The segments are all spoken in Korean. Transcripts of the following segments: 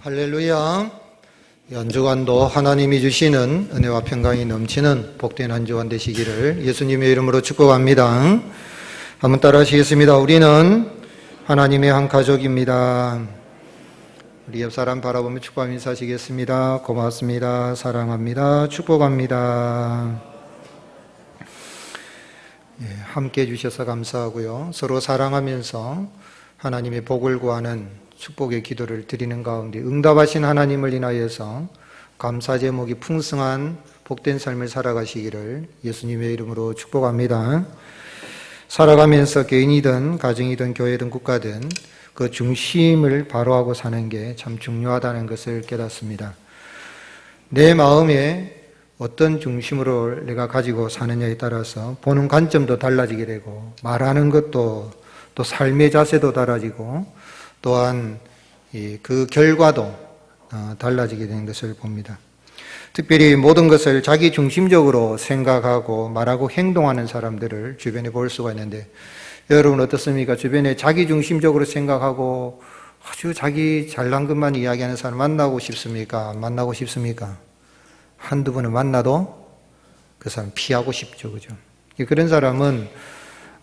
할렐루야. 한 주간도 하나님이 주시는 은혜와 평강이 넘치는 복된 한 주간 되시기를 예수님의 이름으로 축복합니다. 한번 따라 하시겠습니다. 우리는 하나님의 한 가족입니다. 우리 옆 사람 바라보며 축복하며 인사하시겠습니다. 고맙습니다. 사랑합니다. 축복합니다. 함께 해주셔서 감사하고요. 서로 사랑하면서 하나님의 복을 구하는 축복의 기도를 드리는 가운데 응답하신 하나님을 인하여서 감사 제목이 풍성한 복된 삶을 살아가시기를 예수님의 이름으로 축복합니다. 살아가면서 개인이든 가정이든 교회든 국가든 그 중심을 바로하고 사는 게 참 중요하다는 것을 깨닫습니다. 내 마음에 어떤 중심으로 내가 가지고 사느냐에 따라서 보는 관점도 달라지게 되고 말하는 것도 또 삶의 자세도 달라지고 또한 그 결과도 달라지게 되는 것을 봅니다. 특별히 모든 것을 자기 중심적으로 생각하고 말하고 행동하는 사람들을 주변에 볼 수가 있는데 여러분 어떻습니까? 주변에 자기 중심적으로 생각하고 아주 자기 잘난 것만 이야기하는 사람 만나고 싶습니까? 안 만나고 싶습니까? 한두 번을 만나도 그 사람 피하고 싶죠. 그죠? 그런 사람은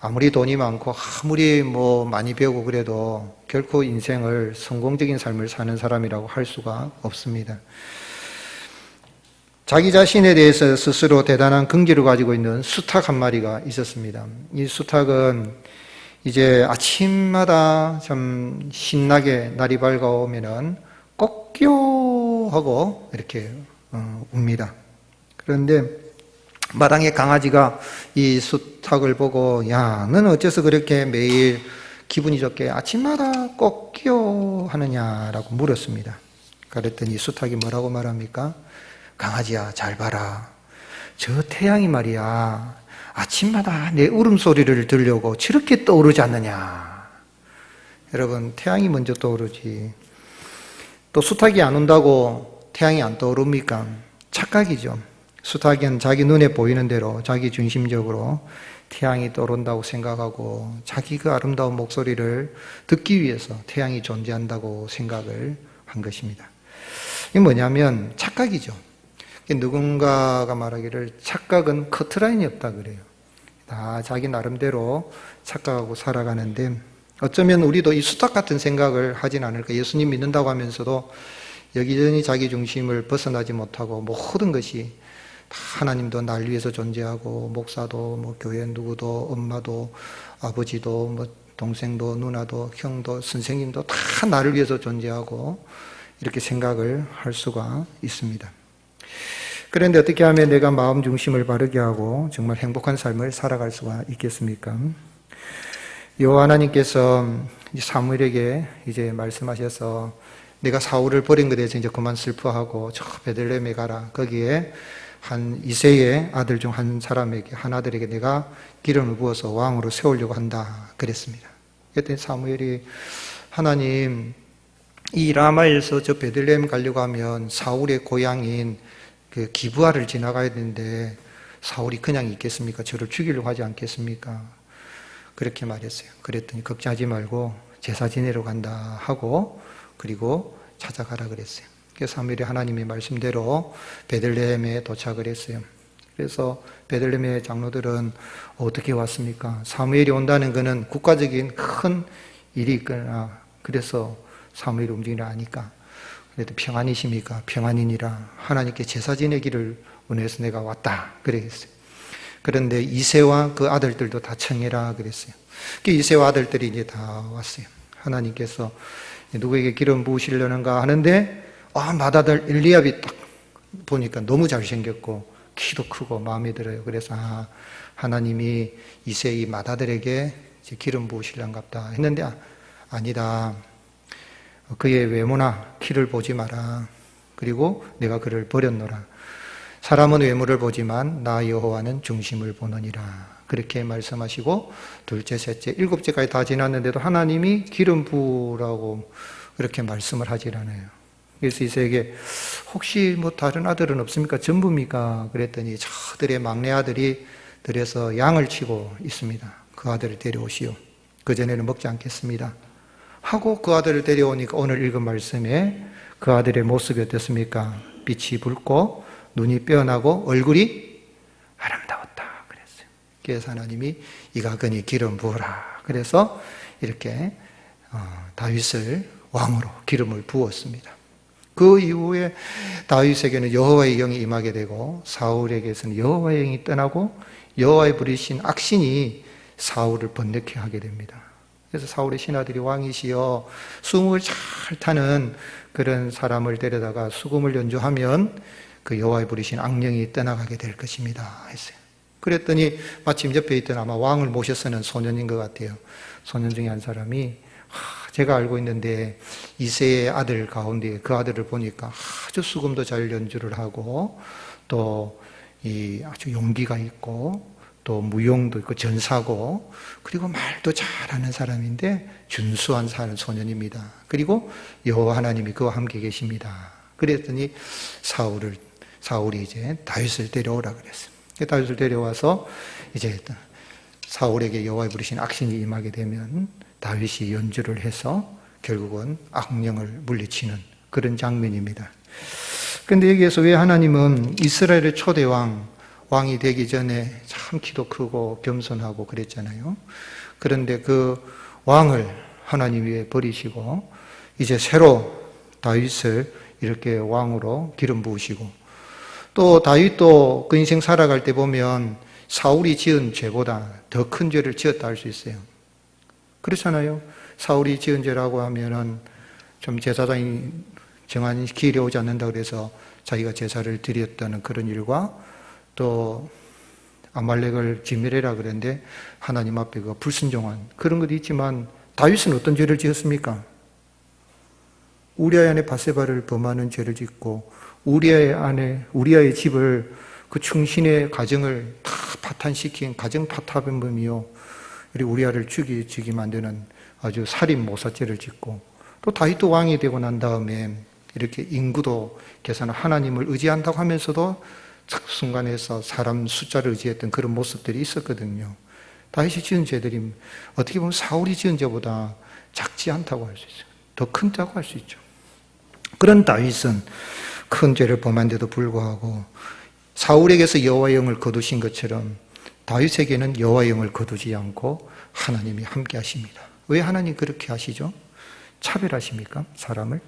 아무리 돈이 많고 아무리 많이 배우고 그래도 결코 인생을 성공적인 삶을 사는 사람이라고 할 수가 없습니다. 자기 자신에 대해서 스스로 대단한 긍지를 가지고 있는 수탉 한 마리가 있었습니다. 이 수탉은 이제 아침마다 참 신나게 날이 밝아오면은 꼭끼요 하고 이렇게 웁니다. 그런데 마당에 강아지가 이 수탉을 보고 야, 너는 어째서 그렇게 매일 기분이 좋게 아침마다 꼭끼요 하느냐라고 물었습니다. 그랬더니 수탉이 뭐라고 말합니까? 강아지야, 잘 봐라. 저 태양이 말이야 아침마다 내 울음소리를 들려고 저렇게 떠오르지 않느냐. 여러분, 태양이 먼저 떠오르지 또 수탉이 안 온다고 태양이 안 떠오릅니까? 착각이죠. 수탉은 자기 눈에 보이는 대로 자기 중심적으로 태양이 떠오른다고 생각하고 자기 그 아름다운 목소리를 듣기 위해서 태양이 존재한다고 생각을 한 것입니다. 이게 뭐냐면 착각이죠. 누군가가 말하기를 착각은 커트라인이 없다 그래요. 다 자기 나름대로 착각하고 살아가는데 어쩌면 우리도 이 수탉 같은 생각을 하진 않을까. 예수님 믿는다고 하면서도 여기저기 자기 중심을 벗어나지 못하고 모든 것이 하나님도 날 위해서 존재하고 목사도 교회 누구도 엄마도 아버지도 동생도 누나도 형도 선생님도 다 나를 위해서 존재하고 이렇게 생각을 할 수가 있습니다. 그런데 어떻게 하면 내가 마음 중심을 바르게 하고 정말 행복한 삶을 살아갈 수가 있겠습니까? 여호와 하나님께서 사무엘에게 이제 말씀하셔서 내가 사울을 버린 것에 대해서 이제 그만 슬퍼하고 저 베들레헴에 가라. 거기에 한 이새의 아들 중 한 사람에게, 한 아들에게 내가 기름을 부어서 왕으로 세우려고 한다 그랬습니다. 그때 사무엘이 하나님, 이 라마에서 저 베들레헴 가려고 하면 사울의 고향인 그 기브아를 지나가야 되는데 사울이 그냥 있겠습니까? 저를 죽이려고 하지 않겠습니까? 그렇게 말했어요. 그랬더니 걱정하지 말고 제사 지내러 간다 하고 그리고 찾아가라 그랬어요. 그래서 사무엘이 하나님의 말씀대로 베들레헴에 도착을 했어요. 그래서 베들레헴의 장로들은 어떻게 왔습니까? 사무엘이 온다는 것은 국가적인 큰 일이 있거나 그래서 사무엘이 움직이라 하니까 그래도 평안이십니까? 평안이니라. 하나님께 제사 지내기를 원해서 내가 왔다 그랬어요. 그런데 이새와 그 아들들도 다 청해라 그랬어요. 그 이새와 아들들이 이제 다 왔어요. 하나님께서 누구에게 기름 부으시려는가 하는데 맏아들 엘리압이 딱 보니까 너무 잘생겼고 키도 크고 마음에 들어요. 그래서 하나님이 이새의 맏아들에게 기름 부으시려는갑다 했는데 아니다. 그의 외모나 키를 보지 마라. 그리고 내가 그를 버렸노라. 사람은 외모를 보지만 나 여호와는 중심을 보느니라. 그렇게 말씀하시고 둘째, 셋째, 일곱째까지 다 지났는데도 하나님이 기름 부으라고 그렇게 말씀을 하질 않아요. 그래서 이새에게 혹시 다른 아들은 없습니까? 전부입니까? 그랬더니 저들의 막내 아들이 들여서 양을 치고 있습니다. 그 아들을 데려오시오. 그전에는 먹지 않겠습니다. 하고 그 아들을 데려오니까 오늘 읽은 말씀에 그 아들의 모습이 어땠습니까? 빛이 붉고 눈이 빼어나고 얼굴이 아름다웠다 그랬어요. 그래서 하나님이 이가거니 기름 부으라. 그래서 이렇게 다윗을 왕으로 기름을 부었습니다. 그 이후에 다윗에게는 여호와의 영이 임하게 되고 사울에게서는 여호와의 영이 떠나고 여호와의 부리신 악신이 사울을 번뇌케 하게 됩니다. 그래서 사울의 신하들이 왕이시여 수금을 잘 타는 그런 사람을 데려다가 수금을 연주하면 그 여호와의 부리신 악령이 떠나가게 될 것입니다 했어요. 그랬더니 마침 옆에 있던 아마 왕을 모셔서는 소년인 것 같아요. 소년 중에 한 사람이 제가 알고 있는데 이새의 아들 가운데 그 아들을 보니까 아주 수금도 잘 연주를 하고 또 아주 용기가 있고 또 무용도 있고 전사고 그리고 말도 잘하는 사람인데 준수한 소년입니다. 그리고 여호와 하나님이 그와 함께 계십니다. 그랬더니 사울이 이제 다윗을 데려오라 그랬어요. 다윗을 데려와서 이제 사울에게 여호와의 부르신 악신이 임하게 되면 다윗이 연주를 해서 결국은 악령을 물리치는 그런 장면입니다. 그런데 여기에서 왜 하나님은 이스라엘의 초대 왕이 되기 전에 참 키도 크고 겸손하고 그랬잖아요. 그런데 그 왕을 하나님 위에 버리시고 이제 새로 다윗을 이렇게 왕으로 기름 부으시고 또 다윗도 그 인생 살아갈 때 보면 사울이 지은 죄보다 더 큰 죄를 지었다 할 수 있어요. 그렇잖아요. 사울이 지은 죄라고 하면은 좀 제사장이 정한 기일에 오지 않는다 그래서 자기가 제사를 드렸다는 그런 일과 또 아말렉을 진멸해라 그랬는데 하나님 앞에 그 불순종한 그런 것도 있지만 다윗은 어떤 죄를 지었습니까? 우리아의 아내 바세바를 범하는 죄를 짓고 우리아의 집을 그 충신의 가정을 다 파탄시킨 가정 파탄범이요 그리고 우리아를 죽이게 만드는 아주 살인 모사죄를 짓고 또 다윗도 왕이 되고 난 다음에 이렇게 인구도 계산을 하나님을 의지한다고 하면서도 순간에서 사람 숫자를 의지했던 그런 모습들이 있었거든요. 다윗이 지은 죄들이 어떻게 보면 사울이 지은 죄보다 작지 않다고 할 수 있어요. 더 큰 죄라고 할 수 있죠. 그런 다윗은 큰 죄를 범한데도 불구하고 사울에게서 여호와의 영을 거두신 것처럼 다윗에게는 여호와의 영을 거두지 않고 하나님이 함께 하십니다. 왜 하나님 그렇게 하시죠? 차별하십니까? 사람을?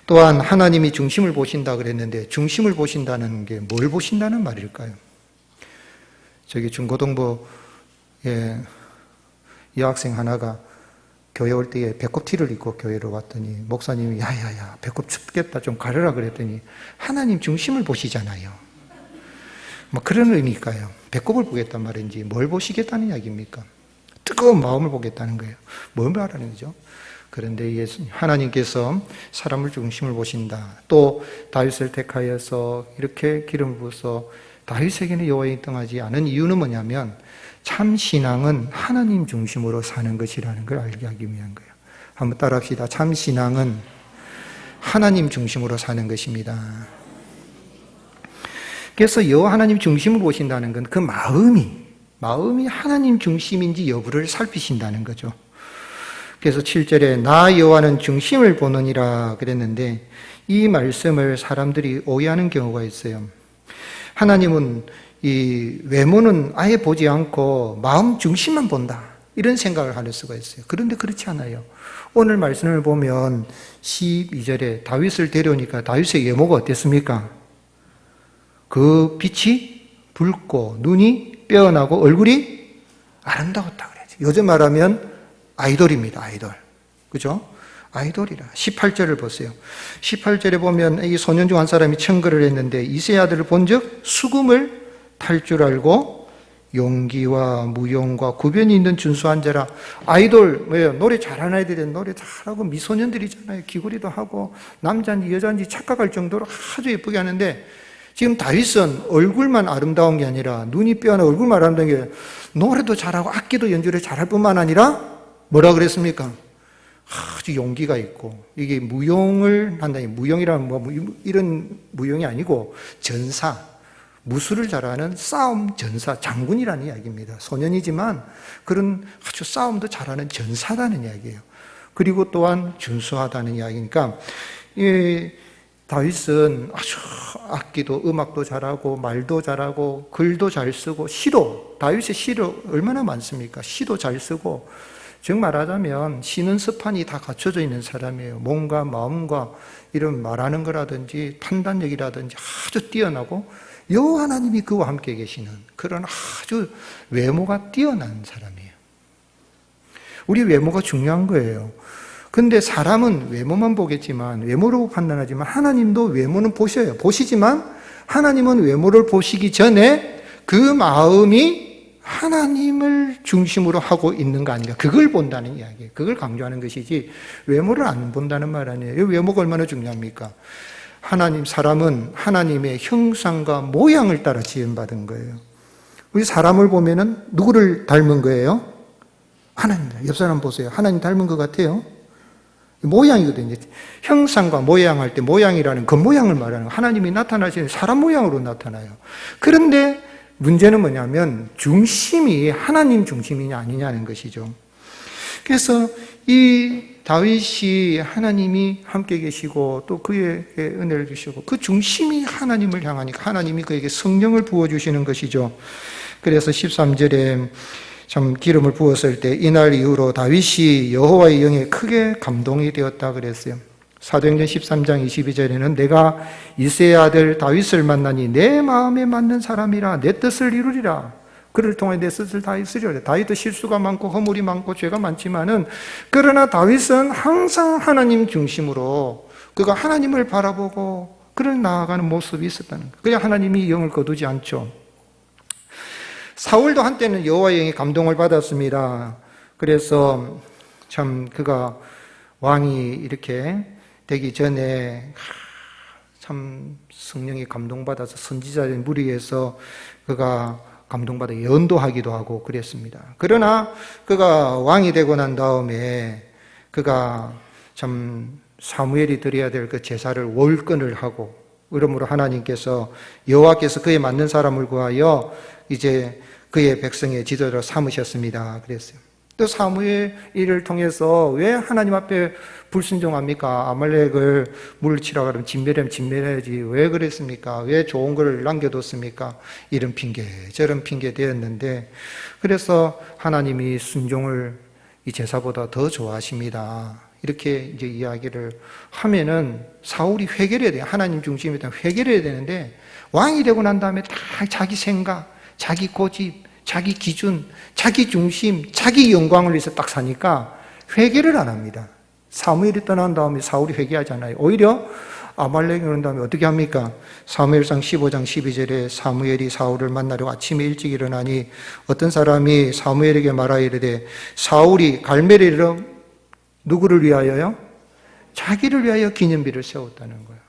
또한 하나님이 중심을 보신다 그랬는데 중심을 보신다는 게 뭘 보신다는 말일까요? 저기 중고등부에 여학생 하나가 교회 올 때에 배꼽 티를 입고 교회로 왔더니 목사님이 야야야 배꼽 춥겠다 좀 가려라 그랬더니 하나님 중심을 보시잖아요. 뭐 그런 의미일까요? 배꼽을 보겠단 말인지 뭘 보시겠다는 이야기입니까? 뜨거운 마음을 보겠다는 거예요. 뭘 말하는 거죠? 그런데 하나님께서 사람을 중심을 보신다. 또 다윗을 택하여서 이렇게 기름 부어서 다윗에게는 여호와의 영이 떠나지 않은 이유는 뭐냐면 참 신앙은 하나님 중심으로 사는 것이라는 걸 알게 하기 위한 거예요. 한번 따라합시다. 참 신앙은 하나님 중심으로 사는 것입니다. 그래서 여호와 하나님 중심을 보신다는 건 그 마음이 하나님 중심인지 여부를 살피신다는 거죠. 그래서 7절에 나 여호와는 중심을 보느니라 그랬는데 이 말씀을 사람들이 오해하는 경우가 있어요. 하나님은 이 외모는 아예 보지 않고 마음 중심만 본다 이런 생각을 할 수가 있어요. 그런데 그렇지 않아요. 오늘 말씀을 보면 12절에 다윗을 데려오니까 다윗의 외모가 어땠습니까? 그 빛이 붉고 눈이 빼어나고 얼굴이 아름다웠다 그랬죠. 요즘 말하면 아이돌입니다. 아이돌. 그죠? 아이돌이라. 18절을 보세요. 18절에 보면 이 소년 중 한 사람이 청거를 했는데 이새의 아들을 본즉 수금을 탈 줄 알고 용기와 무용과 구변이 있는 준수한 자라. 아이돌, 왜요? 노래 잘하는 아이들은 노래 잘하고 미소년들이잖아요. 귀걸이도 하고 남자인지 여자인지 착각할 정도로 아주 예쁘게 하는데 지금 다윗은 얼굴만 아름다운 게 아니라 눈이 빼어나 얼굴만 아름다운 게 노래도 잘하고 악기도 연주를 잘할 뿐만 아니라 뭐라 그랬습니까? 아주 용기가 있고 이게 무용을 한다. 무용이라는 뭐 이런 무용이 아니고 전사, 무술을 잘하는 싸움 전사, 장군이라는 이야기입니다. 소년이지만 그런 아주 싸움도 잘하는 전사다는 이야기예요. 그리고 또한 준수하다는 이야기니까 이 다윗은 아주 악기도 음악도 잘하고 말도 잘하고 글도 잘 쓰고 시도, 다윗의 시도 얼마나 많습니까? 시도 잘 쓰고, 즉 말하자면 시는 습판이 다 갖춰져 있는 사람이에요. 몸과 마음과 이런 말하는 거라든지 판단력이라든지 아주 뛰어나고, 여호와 하나님이 그와 함께 계시는 그런 아주 외모가 뛰어난 사람이에요. 우리 외모가 중요한 거예요. 근데 사람은 외모만 보겠지만, 외모로 판단하지만 하나님도 외모는 보셔요. 보시지만 하나님은 외모를 보시기 전에 그 마음이 하나님을 중심으로 하고 있는 거 아닌가, 그걸 본다는 이야기예요. 그걸 강조하는 것이지 외모를 안 본다는 말 아니에요. 외모가 얼마나 중요합니까? 사람은 하나님의 형상과 모양을 따라 지음받은 거예요. 우리 사람을 보면은 누구를 닮은 거예요? 하나님. 옆 사람 보세요. 하나님 닮은 것 같아요? 모양이거든요. 형상과 모양 할 때 모양이라는 겉모양을 말하는 거예요. 하나님이 나타나시는 사람 모양으로 나타나요. 그런데 문제는 뭐냐면 중심이 하나님 중심이냐 아니냐는 것이죠. 그래서 이 다윗이 하나님이 함께 계시고 또 그에게 은혜를 주시고 그 중심이 하나님을 향하니까 하나님이 그에게 성령을 부어주시는 것이죠. 그래서 13절에 참 기름을 부었을 때 이날 이후로 다윗이 여호와의 영에 크게 감동이 되었다 그랬어요. 사도행전 13장 22절에는 내가 이새의 아들 다윗을 만나니 내 마음에 맞는 사람이라 내 뜻을 이루리라. 그를 통해 내 뜻을 다 이루리라. 다윗도 실수가 많고 허물이 많고 죄가 많지만은, 그러나 다윗은 항상 하나님 중심으로 그가 하나님을 바라보고 그를 나아가는 모습이 있었다는 거예요. 그냥 하나님이 영을 거두지 않죠. 사울도 한때는 여호와의 영의 감동을 받았습니다. 그래서 참 그가 왕이 이렇게 되기 전에 참 성령이 감동받아서 선지자의 무리에서 그가 감동받아 연도하기도 하고 그랬습니다. 그러나 그가 왕이 되고 난 다음에 그가 참 사무엘이 드려야 될 그 제사를 월권을 하고, 그러므로 하나님께서 여호와께서 그에 맞는 사람을 구하여 이제 그의 백성의 지도자로 삼으셨습니다. 그랬어요. 또 사무엘 일을 통해서 왜 하나님 앞에 불순종합니까? 아말렉을 물리치라 그러면 진멸하면 진멸해야지. 왜 그랬습니까? 왜 좋은 걸 남겨뒀습니까? 이런 핑계, 저런 핑계 되었는데, 그래서 하나님이 순종을 이 제사보다 더 좋아하십니다. 이렇게 이제 이야기를 하면은 사울이 회개를 해야 돼요. 하나님 중심에 대한 회개를 해야 되는데, 왕이 되고 난 다음에 다 자기 생각, 자기 고집, 자기 기준, 자기 중심, 자기 영광을 위해서 딱 사니까 회개를 안 합니다. 사무엘이 떠난 다음에 사울이 회개하잖아요. 오히려 아말렉이 오는 다음에 어떻게 합니까? 사무엘상 15장 12절에 사무엘이 사울을 만나려고 아침에 일찍 일어나니 어떤 사람이 사무엘에게 말하여 이르되 사울이 갈멜리로 누구를 위하여요? 자기를 위하여 기념비를 세웠다는 거예요.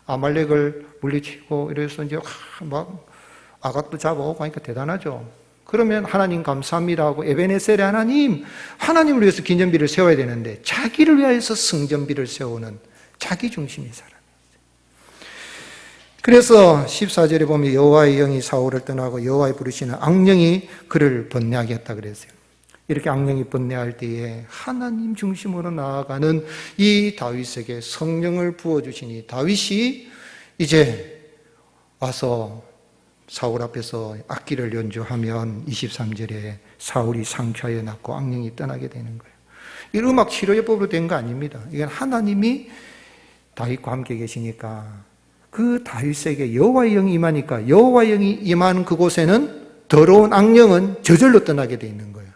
아말렉을 물리치고 이래서 이제 막 아각도 잡아오고 하니까 대단하죠. 그러면 하나님 감사합니다 하고 에베네셀의 하나님을 위해서 기념비를 세워야 되는데 자기를 위해서 성전비를 세우는 자기 중심의 사람이에요. 그래서 14절에 보면 여호와의 영이 사울을 떠나고 여호와의 부르시는 악령이 그를 번뇌하게 했다 그랬어요. 이렇게 악령이 번뇌할 때에 하나님 중심으로 나아가는 이 다윗에게 성령을 부어주시니 다윗이 이제 와서 사울 앞에서 악기를 연주하면 23절에 사울이 상처에 낫고 악령이 떠나게 되는 거예요. 이 음악 치료요법으로 된 거 아닙니다. 이건 하나님이 다윗과 함께 계시니까 그 다윗에게 여호와의 영이 임하니까 여호와의 영이 임하는 그곳에는 더러운 악령은 저절로 떠나게 돼 있는 거예요.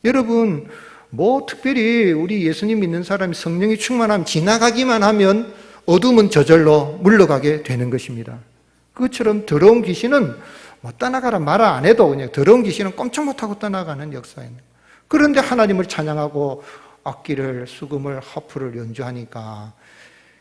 여러분, 뭐 특별히 우리 예수님 믿는 사람이 성령이 충만하면 지나가기만 하면 어둠은 저절로 물러가게 되는 것입니다. 그것처럼 더러운 귀신은 뭐 떠나가라 말아 안 해도 그냥 더러운 귀신은 꼼짝 못하고 떠나가는 역사입니다. 그런데 하나님을 찬양하고 악기를, 수금을, 하프를 연주하니까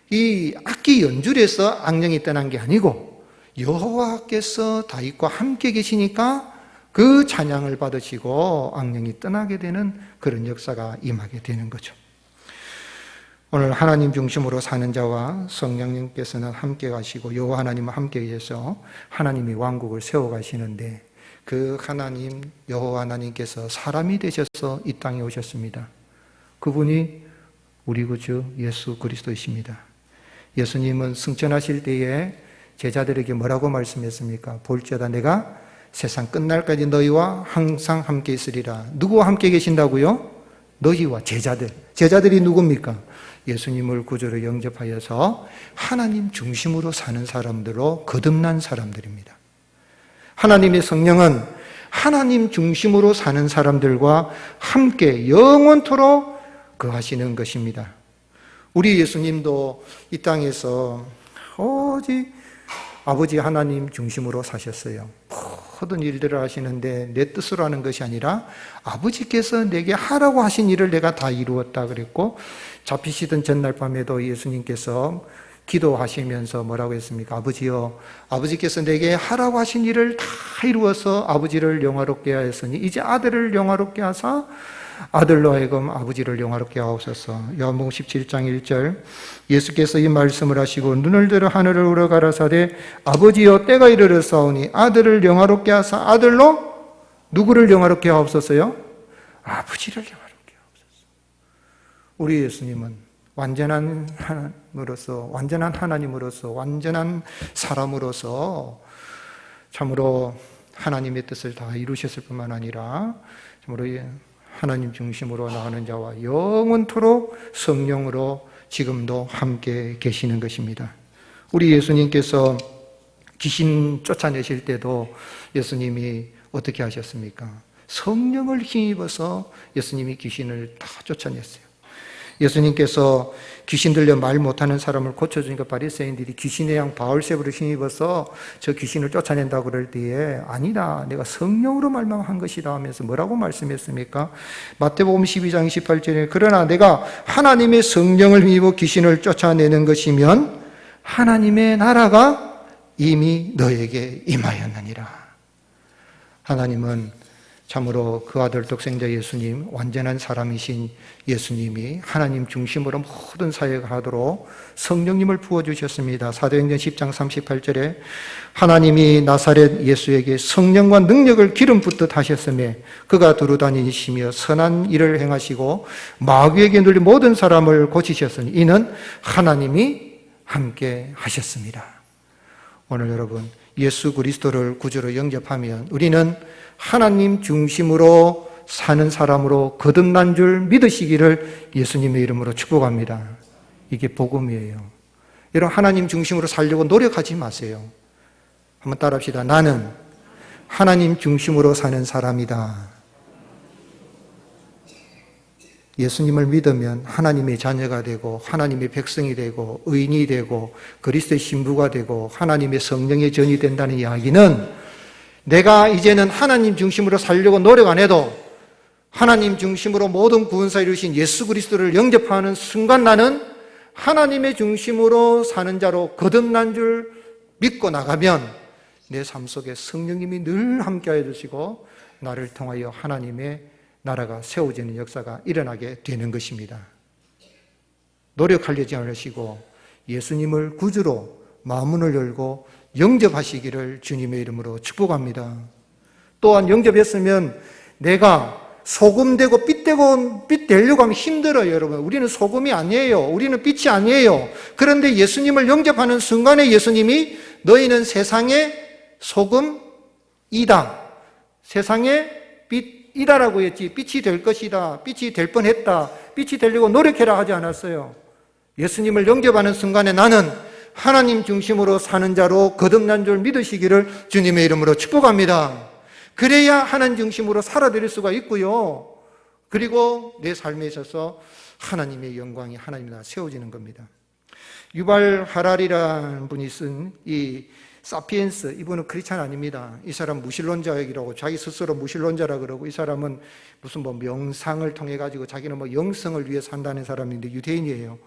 이 악기 연주를 해서 악령이 떠난 게 아니고 여호와께서 다윗과 함께 계시니까 그 찬양을 받으시고 악령이 떠나게 되는 그런 역사가 임하게 되는 거죠. 오늘 하나님 중심으로 사는 자와 성령님께서는 함께 가시고 여호와 하나님과 함께 계셔서 하나님이 왕국을 세워 가시는데 그 하나님 여호와 하나님께서 사람이 되셔서 이 땅에 오셨습니다. 그분이 우리 구주 예수 그리스도이십니다. 예수님은 승천하실 때에 제자들에게 뭐라고 말씀했습니까? 볼지어다 내가 세상 끝날까지 너희와 항상 함께 있으리라. 누구와 함께 계신다고요? 너희와 제자들. 제자들이 누굽니까? 예수님을 구주로 영접하여서 하나님 중심으로 사는 사람들로 거듭난 사람들입니다. 하나님의 성령은 하나님 중심으로 사는 사람들과 함께 영원토록 거하시는 것입니다. 우리 예수님도 이 땅에서 오직 아버지 하나님 중심으로 사셨어요. 모든 일들을 하시는데 내 뜻으로 하는 것이 아니라 아버지께서 내게 하라고 하신 일을 내가 다 이루었다 그랬고, 잡히시던 전날 밤에도 예수님께서 기도하시면서 뭐라고 했습니까? 아버지여, 아버지께서 내게 하라고 하신 일을 다 이루어서 아버지를 영화롭게 하였으니 이제 아들을 영화롭게 하사 아들로 하여금 아버지를 영화롭게 하옵소서. 요한복음 17장 1절, 예수께서 이 말씀을 하시고 눈을 들어 하늘을 우러 가라사대 아버지여 때가 이르렀사오니 아들을 영화롭게 하사 아들로 누구를 영화롭게 하옵소서요? 아버지를 영화롭게 하옵소서. 우리 예수님은 완전한 하나님으로서, 완전한 하나님으로서, 완전한 사람으로서 참으로 하나님의 뜻을 다 이루셨을 뿐만 아니라 참으로 하나님 중심으로 나가는 자와 영원토록 성령으로 지금도 함께 계시는 것입니다. 우리 예수님께서 귀신 쫓아내실 때도 예수님이 어떻게 하셨습니까? 성령을 힘입어서 예수님이 귀신을 다 쫓아냈어요. 예수님께서 귀신 들려 말 못하는 사람을 고쳐주니까 바리새인들이 귀신의 양 바울세부를 힘입어서 저 귀신을 쫓아낸다고 그럴 때에 아니다, 내가 성령으로 말만 것이다 하면서 뭐라고 말씀했습니까? 마태복음 12장 28절에 그러나 내가 하나님의 성령을 힘입어 귀신을 쫓아내는 것이면 하나님의 나라가 이미 너에게 임하였느니라. 하나님은 참으로 그 아들 독생자 예수님, 완전한 사람이신 예수님이 하나님 중심으로 모든 사역을 하도록 성령님을 부어주셨습니다. 사도행전 10장 38절에 하나님이 나사렛 예수에게 성령과 능력을 기름 붓듯 하셨으며 그가 두루다니시며 선한 일을 행하시고 마귀에게 눌린 모든 사람을 고치셨으니 이는 하나님이 함께 하셨습니다. 오늘 여러분, 예수 그리스도를 구주로 영접하면 우리는 하나님 중심으로 사는 사람으로 거듭난 줄 믿으시기를 예수님의 이름으로 축복합니다. 이게 복음이에요. 여러분, 하나님 중심으로 살려고 노력하지 마세요. 한번 따라합시다. 나는 하나님 중심으로 사는 사람이다. 예수님을 믿으면 하나님의 자녀가 되고 하나님의 백성이 되고 의인이 되고 그리스도의 신부가 되고 하나님의 성령의 전이 된다는 이야기는 내가 이제는 하나님 중심으로 살려고 노력 안 해도 하나님 중심으로 모든 구원사 이루신 예수 그리스도를 영접하는 순간 나는 하나님의 중심으로 사는 자로 거듭난 줄 믿고 나가면 내 삶 속에 성령님이 늘 함께하여 주시고 나를 통하여 하나님의 나라가 세워지는 역사가 일어나게 되는 것입니다. 노력하려지 않으시고 예수님을 구주로 마음문을 열고 영접하시기를 주님의 이름으로 축복합니다. 또한 영접했으면 내가 소금되고 빛 되려고 하면 힘들어요, 여러분. 우리는 소금이 아니에요. 우리는 빛이 아니에요. 그런데 예수님을 영접하는 순간에 예수님이 너희는 세상의 소금이다. 세상의 빛이다라고 했지 빛이 될 것이다. 빛이 될 뻔했다. 빛이 되려고 노력해라 하지 않았어요. 예수님을 영접하는 순간에 나는 하나님 중심으로 사는 자로 거듭난 줄 믿으시기를 주님의 이름으로 축복합니다. 그래야 하나님 중심으로 살아드릴 수가 있고요. 그리고 내 삶에 있어서 하나님의 영광이 하나님 나라 세워지는 겁니다. 유발 하랄이라는 분이 쓴 이 사피엔스, 이분은 크리스찬 아닙니다. 이 사람 무신론자이라고 자기 스스로 무신론자라 그러고 이 사람은 무슨 명상을 통해 가지고 자기는 영성을 위해 산다는 사람인데 유대인이에요.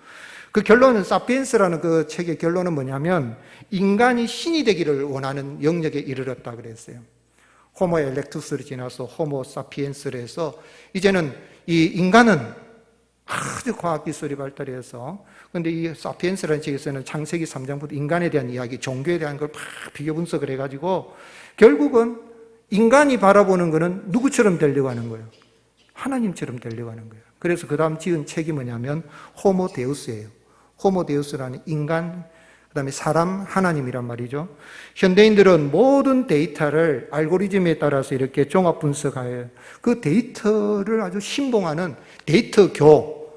그 결론은 사피엔스라는 그 책의 결론은 뭐냐면 인간이 신이 되기를 원하는 영역에 이르렀다 그랬어요. 호모 엘렉투스를 지나서 호모 사피엔스를 해서 이제는 이 인간은 아주 과학기술이 발달해서 근데 이 사피엔스라는 책에서는 창세기 3장부터 인간에 대한 이야기, 종교에 대한 걸 막 비교 분석을 해가지고 결국은 인간이 바라보는 것은 누구처럼 되려고 하는 거예요? 하나님처럼 되려고 하는 거예요. 그래서 그 다음 지은 책이 뭐냐면 호모데우스예요. 호모데우스라는 인간, 그 다음에 사람, 하나님이란 말이죠. 현대인들은 모든 데이터를 알고리즘에 따라서 이렇게 종합 분석하여 그 데이터를 아주 신봉하는 데이터교,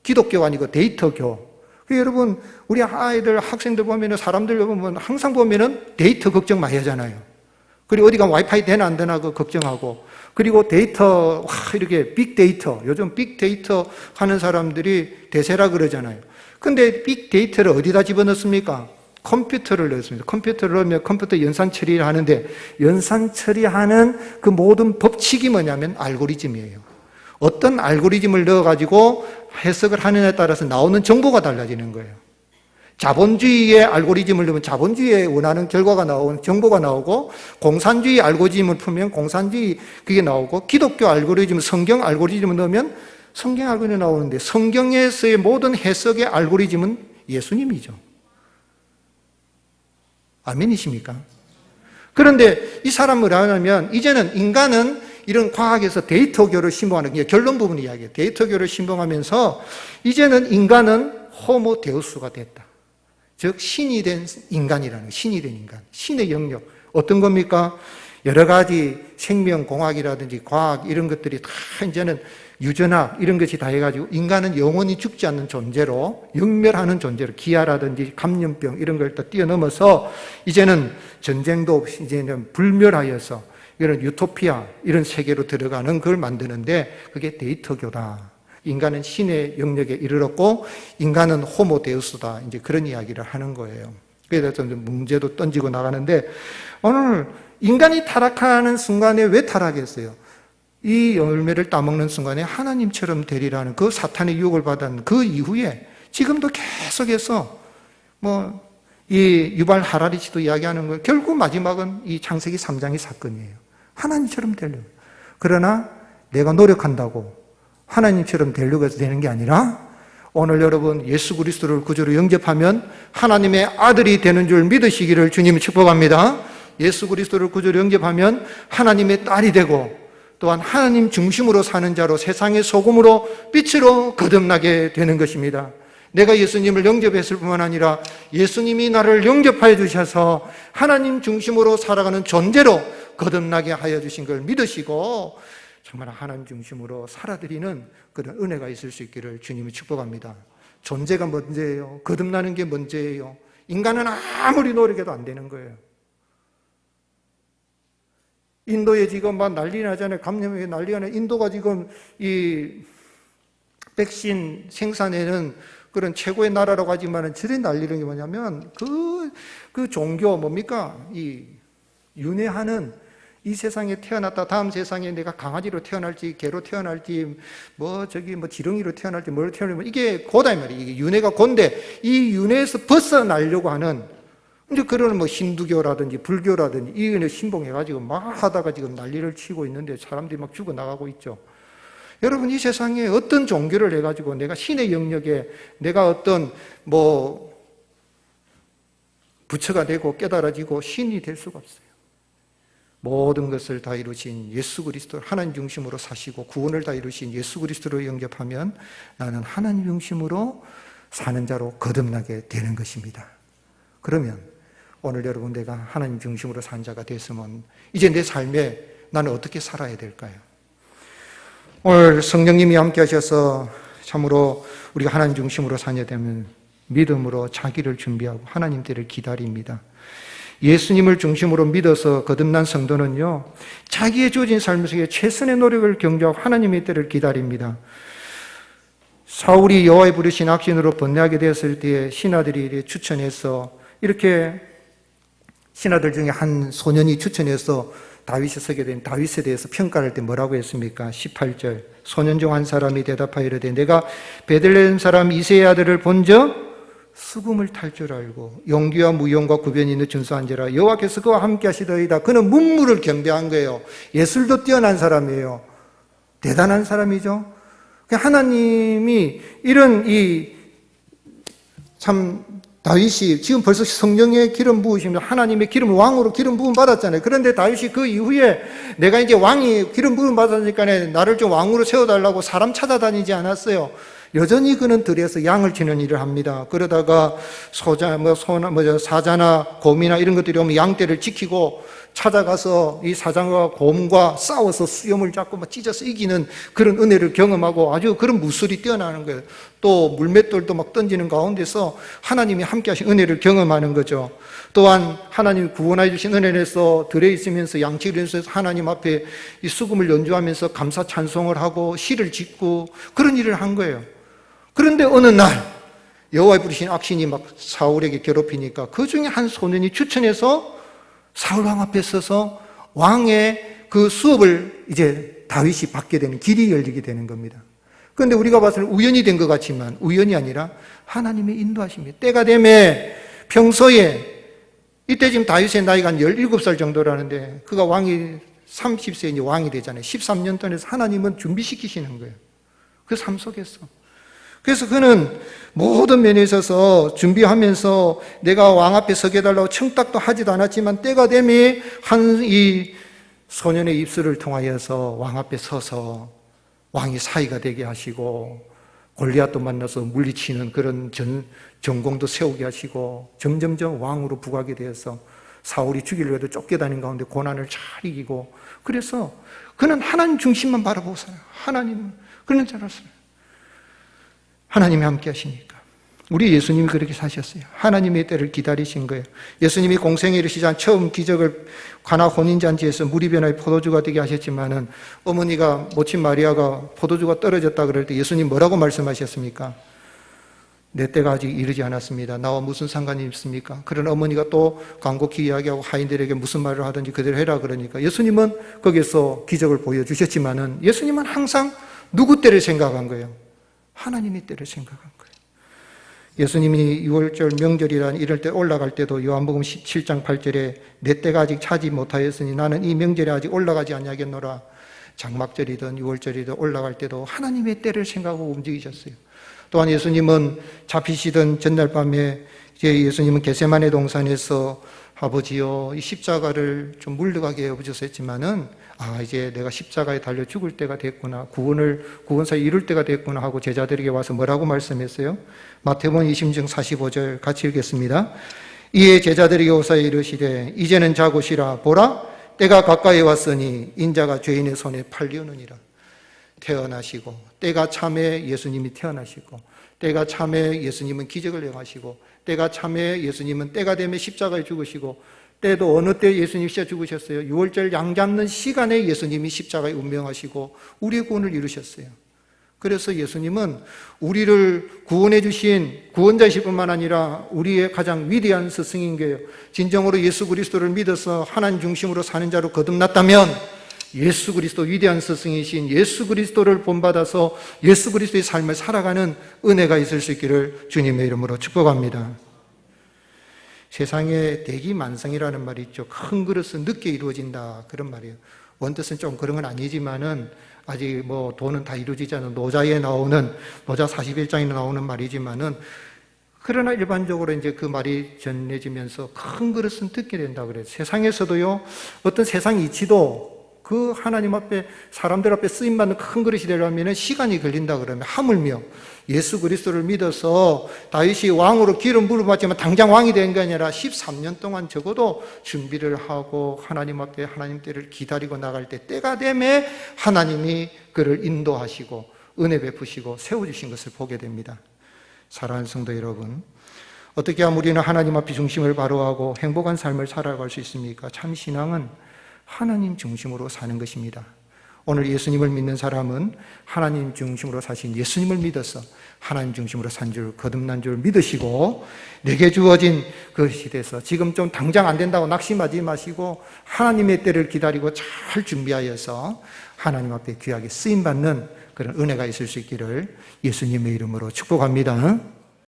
기독교가 아니고 데이터교. 여러분, 우리 아이들, 학생들 보면은, 사람들 보면 항상 보면은 데이터 걱정 많이 하잖아요. 그리고 어디가 와이파이 되나 안 되나 그 걱정하고, 그리고 데이터, 이렇게 빅데이터, 요즘 빅데이터 하는 사람들이 대세라 그러잖아요. 근데 빅데이터를 어디다 집어넣습니까? 컴퓨터를 넣습니다. 컴퓨터를 넣으면 컴퓨터 연산 처리를 하는데, 연산 처리하는 그 모든 법칙이 뭐냐면 알고리즘이에요. 어떤 알고리즘을 넣어가지고 해석을 하느냐에 따라서 나오는 정보가 달라지는 거예요. 자본주의의 알고리즘을 넣으면 자본주의에 원하는 결과가 나오고 정보가 나오고, 공산주의 알고리즘을 풀면 공산주의 그게 나오고, 기독교 알고리즘, 성경 알고리즘을 넣으면 성경 알고리즘이 나오는데, 성경에서의 모든 해석의 알고리즘은 예수님이죠. 아멘이십니까? 그런데 이 사람은 뭐라 하냐면, 이제는 인간은 이런 과학에서 데이터교를 신봉하는, 결론 부분 이야기예요. 데이터교를 신봉하면서 이제는 인간은 호모데우스가 됐다. 즉 신이 된 인간이라는 거예요. 신이 된 인간, 신의 영역. 어떤 겁니까? 여러 가지 생명공학이라든지 과학 이런 것들이 다 이제는 유전학 이런 것이 다 해가지고 인간은 영원히 죽지 않는 존재로, 영멸하는 존재로, 기아라든지 감염병 이런 걸 다 뛰어넘어서 이제는 전쟁도 없이 이제는 불멸하여서 이런 유토피아 이런 세계로 들어가는 걸 만드는데, 그게 데이터교다. 인간은 신의 영역에 이르렀고 인간은 호모데우스다. 이제 그런 이야기를 하는 거예요. 그래서 문제도 던지고 나가는데, 오늘 인간이 타락하는 순간에 왜 타락했어요? 이 열매를 따먹는 순간에 하나님처럼 되리라는 그 사탄의 유혹을 받은 그 이후에 지금도 계속해서 이 유발 하라리치도 이야기하는 거, 결국 마지막은 이 창세기 3장의 사건이에요. 하나님처럼 되려고. 그러나 내가 노력한다고 하나님처럼 되려고 해서 되는 게 아니라, 오늘 여러분 예수 그리스도를 구주로 영접하면 하나님의 아들이 되는 줄 믿으시기를 주님이 축복합니다. 예수 그리스도를 구주로 영접하면 하나님의 딸이 되고, 또한 하나님 중심으로 사는 자로, 세상의 소금으로 빛으로 거듭나게 되는 것입니다. 내가 예수님을 영접했을 뿐만 아니라 예수님이 나를 영접하여 주셔서 하나님 중심으로 살아가는 존재로 거듭나게 하여 주신 걸 믿으시고 정말 하나님 중심으로 살아드리는 그런 은혜가 있을 수 있기를 주님이 축복합니다. 존재가 문제예요. 거듭나는 게 문제예요. 인간은 아무리 노력해도 안 되는 거예요. 인도에 지금 막 난리 나잖아요. 감염에 난리가 나요. 인도가 지금 이 백신 생산에는 그런 최고의 나라라고 하지만 저리 난리는 게 뭐냐면 그 종교 뭡니까? 이 윤회하는, 이 세상에 태어났다 다음 세상에 내가 강아지로 태어날지 개로 태어날지 지렁이로 태어날지 뭘로 태어날지 이게 고다 이 말이에요. 이게 윤회가 고인데 이 윤회에서 벗어나려고 하는 이제 그런 힌두교라든지 불교라든지 이 은혜 신봉해가지고 막 하다가 지금 난리를 치고 있는데 사람들이 막 죽어나가고 있죠. 여러분, 이 세상에 어떤 종교를 해가지고 내가 신의 영역에 내가 어떤 부처가 되고 깨달아지고 신이 될 수가 없어요. 모든 것을 다 이루신 예수 그리스도, 하나님 중심으로 사시고 구원을 다 이루신 예수 그리스도로 영접하면 나는 하나님 중심으로 사는 자로 거듭나게 되는 것입니다. 그러면 오늘 여러분, 내가 하나님 중심으로 산 자가 됐으면 이제 내 삶에 나는 어떻게 살아야 될까요? 오늘 성령님이 함께 하셔서 참으로 우리가 하나님 중심으로 사냐 되면 믿음으로 자기를 준비하고 하나님 때를 기다립니다. 예수님을 중심으로 믿어서 거듭난 성도는요, 자기의 주어진 삶 속에 최선의 노력을 경주하고 하나님의 때를 기다립니다. 사울이 여호와의 부르신 악신으로 번뇌하게 되었을 때에 신하들이 추천해서, 이렇게 신하들 중에 한 소년이 추천해서 다윗이 서게 된 다윗에 대해서 평가할 때 뭐라고 했습니까? 18절, 소년 중 한 사람이 대답하여 이르되 내가 베들레헴 사람 이새의 아들을 본적 수금을 탈 줄 알고 용기와 무용과 구변이 있는 준수한지라 여호와께서 그와 함께 하시더이다. 그는 문무를 겸비한 거예요. 예술도 뛰어난 사람이에요. 대단한 사람이죠. 하나님이 이런 참 다윗이 지금 벌써 성령의 기름 부으시면 하나님의 기름 왕으로 기름 부음 받았잖아요. 그런데 다윗이 그 이후에 내가 이제 왕이 기름 부음 받았으니까 나를 좀 왕으로 세워달라고 사람 찾아다니지 않았어요. 여전히 그는 들에서 양을 치는 일을 합니다. 그러다가 사자나 곰이나 이런 것들이 오면 양떼를 지키고 찾아가서 이 사자와 곰과 싸워서 수염을 잡고 막 찢어서 이기는 그런 은혜를 경험하고 아주 그런 무술이 뛰어나는 거예요. 또 물맷돌도 막 던지는 가운데서 하나님이 함께 하신 은혜를 경험하는 거죠. 또한 하나님이 구원해 주신 은혜에서 들에 있으면서 양치를 해서 하나님 앞에 이 수금을 연주하면서 감사 찬송을 하고 시를 짓고 그런 일을 한 거예요. 그런데 어느 날 여호와의 부르신 악신이 막 사울에게 괴롭히니까 그 중에 한 소년이 추천해서 사울 왕 앞에 서서 왕의 그 수업을 이제 다윗이 받게 되는 길이 열리게 되는 겁니다. 그런데 우리가 봐서는 우연이 된 것 같지만 우연이 아니라 하나님의 인도하심이 때가 되면 평소에 이때 지금 다윗의 나이가 한 17살 정도라는데 그가 왕이 30세 이제 왕이 되잖아요. 13년 동안에서 하나님은 준비시키시는 거예요. 그 삶 속에서. 그래서 그는 모든 면에 있어서 준비하면서 내가 왕 앞에 서게 해달라고 청탁도 하지도 않았지만 때가 되면 한 이 소년의 입술을 통하여서 왕 앞에 서서 왕이 사위가 되게 하시고 골리앗도 만나서 물리치는 그런 전공도 세우게 하시고 점점점 왕으로 부각이 되어서 사울이 죽이려고 해도 쫓겨다닌 가운데 고난을 잘 이기고 그래서 그는 하나님 중심만 바라보고 살아요. 하나님 그런 줄 알았어요. 하나님이 함께 하시니까. 우리 예수님이 그렇게 사셨어요. 하나님의 때를 기다리신 거예요. 예수님이 공생에 이르시자 처음 기적을 가나 혼인잔치에서 물이 변하여 포도주가 되게 하셨지만은 어머니가 모친 마리아가 포도주가 떨어졌다 그럴 때 예수님 뭐라고 말씀하셨습니까? 내 때가 아직 이르지 않았습니다. 나와 무슨 상관이 있습니까? 그런 어머니가 또 간곡히 이야기하고 하인들에게 무슨 말을 하든지 그대로 해라 그러니까 예수님은 거기서 기적을 보여주셨지만은 예수님은 항상 누구 때를 생각한 거예요? 하나님의 때를 생각한 거예요. 예수님이 6월절 명절이란 이럴 때 올라갈 때도 요한복음 17장 8절에 내 때가 아직 차지 못하였으니 나는 이 명절에 아직 올라가지 아니하겠노라. 장막절이든 6월절이든 올라갈 때도 하나님의 때를 생각하고 움직이셨어요. 또한 예수님은 잡히시던 전날 밤에 이제 예수님은 겟세마네 동산에서 아버지여 이 십자가를 좀 물러가게 해주셔서 했지만은 이제 내가 십자가에 달려 죽을 때가 됐구나, 구원사에 이룰 때가 됐구나 하고 제자들에게 와서 뭐라고 말씀했어요? 마태복음 20장 45절 같이 읽겠습니다. 이에 제자들에게 오사 이르시되 이제는 자고 쉬라. 보라 때가 가까이 왔으니 인자가 죄인의 손에 팔리우느니라. 태어나시고 때가 참에 예수님이 태어나시고 때가 참에 예수님은 기적을 행하시고 때가 참에 예수님은 때가 되면 십자가에 죽으시고 때도 어느 때 예수님이 십자가에 죽으셨어요? 6월절 양 잡는 시간에 예수님이 십자가에 운명하시고 우리의 구원을 이루셨어요. 그래서 예수님은 우리를 구원해 주신 구원자이실 뿐만 아니라 우리의 가장 위대한 스승인 거예요. 진정으로 예수 그리스도를 믿어서 하나님 중심으로 사는 자로 거듭났다면 예수 그리스도 위대한 스승이신 예수 그리스도를 본받아서 예수 그리스도의 삶을 살아가는 은혜가 있을 수 있기를 주님의 이름으로 축복합니다. 세상에 대기만성이라는 말이 있죠. 큰 그릇은 늦게 이루어진다 그런 말이에요. 원뜻은 좀 그런 건 아니지만은 아직 뭐 돈은 다 이루어지지 않은 노자 41장에 나오는 말이지만은 그러나 일반적으로 이제 그 말이 전해지면서 큰 그릇은 듣게 된다 그래요. 세상에서도요 어떤 세상 이치도 그 하나님 앞에 사람들 앞에 쓰임받는 큰 그릇이 되려면 시간이 걸린다 그러면 하물며 예수 그리스도를 믿어서 다윗이 왕으로 기름 부음 받지만 당장 왕이 된 게 아니라 13년 동안 적어도 준비를 하고 하나님 앞에 하나님 때를 기다리고 나갈 때가 되면 하나님이 그를 인도하시고 은혜 베푸시고 세워주신 것을 보게 됩니다. 사랑하는 성도 여러분, 어떻게 하면 우리는 하나님 앞에 중심을 바로 하고 행복한 삶을 살아갈 수 있습니까? 참 신앙은 하나님 중심으로 사는 것입니다. 오늘 예수님을 믿는 사람은 하나님 중심으로 사신 예수님을 믿어서 하나님 중심으로 산 줄, 거듭난 줄 믿으시고 내게 주어진 그 시대에서 지금 좀 당장 안 된다고 낙심하지 마시고 하나님의 때를 기다리고 잘 준비하여서 하나님 앞에 귀하게 쓰임받는 그런 은혜가 있을 수 있기를 예수님의 이름으로 축복합니다.